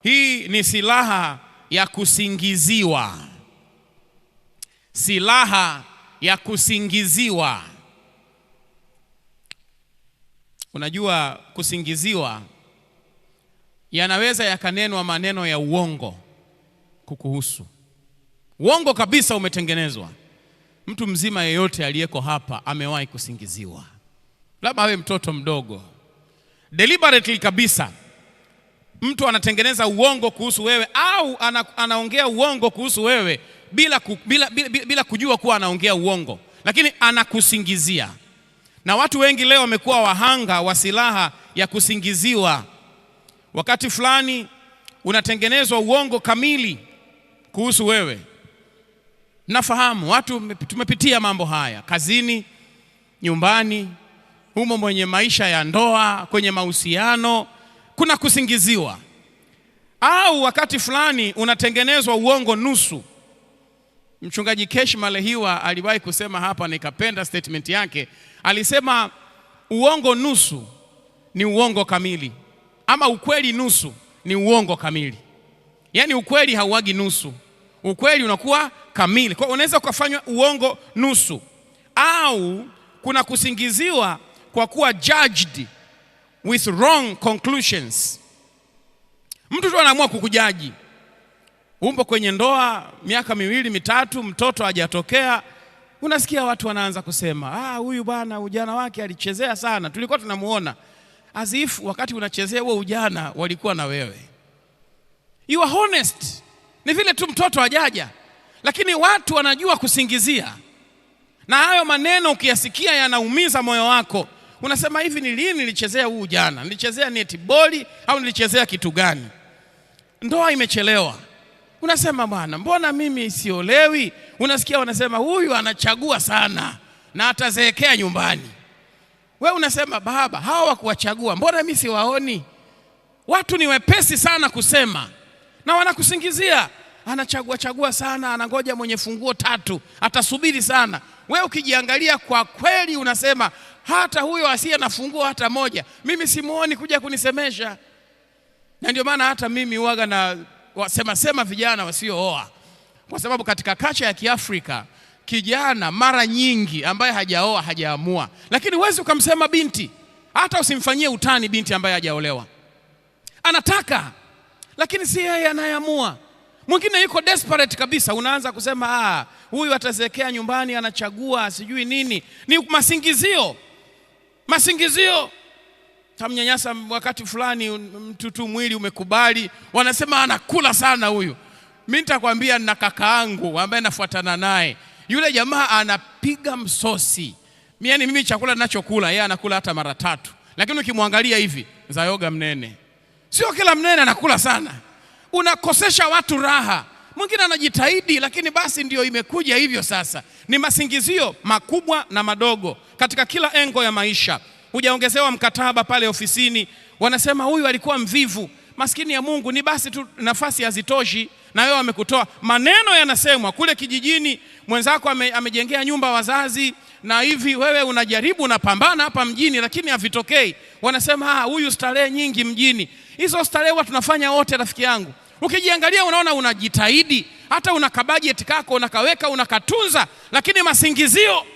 Hii ni silaha ya kusingiziwa. Silaha ya kusingiziwa. Unajua kusingiziwa yanaweza yakanenwa maneno ya uongo kukuhusu. Uongo kabisa umetengenezwa. Mtu mzima yeyote aliyeko hapa amewahi kusingiziwa. Labda awe mtoto mdogo. Deliberately kabisa. Mtu anatengeneza uongo kuhusu wewe au anaongea uongo kuhusu wewe bila kujua kuwa anaongea uongo, lakini anakusingizia. Na watu wengi leo wamekuwa wahanga wa silaha ya kusingiziwa. Wakati fulani unatengenezwa uongo kamili kuhusu wewe. Nafahamu watu tumepitia mambo haya kazini, nyumbani, humo mwenye maisha ya ndoa, kwenye mahusiano, kuna kusingiziwa. Au wakati fulani unatengenezwa uongo nusu. Mchungaji Kesh Malehiwa aliwahi kusema hapa, nikapenda statement yake. Alisema uongo nusu ni uongo kamili, ama ukweli nusu ni uongo kamili. Yaani ukweli hauagi nusu, ukweli unakuwa kamili. Kwa unaweza kufanywa uongo nusu, au kuna kusingiziwa kwa kuwa judged with wrong conclusions. Mtu tu anaamua kukujaji. Umpo kwenye ndoa miaka 2 3, mtoto hajatokea, unasikia watu wanaanza kusema, huyu bwana ujana wake alichezea sana, tulikuwa tunamuona. As if wakati unachezea huo ujana walikuwa na wewe. You are honest. Ni vile tu mtoto hajaja. Lakini watu wanajua kusingizia. Na hayo maneno ukiyasikia yanaumiza moyo wako. Unasema hivi, ni lini nilichezea huu ujana? Nilichezea netball au nilichezea kitu gani? Ndoa imechelewa. Unasema bwana, mbona mimi siolewi? Unasikia wanasema huyu anachagua sana na atazeekea nyumbani. Wewe unasema baba, hawa wakuwachagua, mbona mimi siwaoni? Watu ni wepesi sana kusema na wanakusingizia. Anachagua sana, anangoja mwenye funguo 3, atasubiri sana. Wewe ukijiangalia kwa kweli unasema hata huyo asiye na funguo hata moja, mimi simuoni kuja kunisemesha. Na ndio maana hata mimi huaga na sema vijana wasiooa. Kwa sababu katika kacha ya Kiafrika, kijana mara nyingi ambaye hajaoa hajaamua. Lakini huwezi ukamsema binti, hata usimfanyie utani binti ambaye hajaolewa. Anataka, lakini si yeye anayeamua. Mwingine yuko desperate kabisa, unaanza kusema huyu atazeekea nyumbani, anachagua sijui nini. Ni masingizio. Masingizio. Tamnyanyasa wakati fulani mtu tu mwili umekubali, wanasema anakula sana huyu. Mimi nitakwambia na kakaangu ambaye nafuatana naye, yule jamaa anapiga msosi. Yaani mimi chakula ninachokula yeye anakula hata mara 3. Lakini ukimwangalia hivi, za yoga mnene. Sio kila mnene anakula sana. Unakosesha watu raha. Mwingine anajitahidi, lakini basi ndio imekuja hivyo sasa. Ni masingizio makubwa na madogo katika kila engo ya maisha. Hujaongezewa mkataba pale ofisini, wanasema huyu alikuwa mvivu. Maskini ya Mungu, ni basi tu nafasi hazitoshi na wewe amekutoa. Maneno yanasemwa kule kijijini, mwenzako amejengea nyumba wazazi na hivi, wewe unajaribu unapambana hapa mjini lakini havitokei. Wanasema huyu starehe nyingi mjini. Hizo starehe huwa tunafanya wote rafiki yangu. Ukijiangalia unaona unajitahidi, hata una budget kako unakaweka unakatunza, lakini masingizio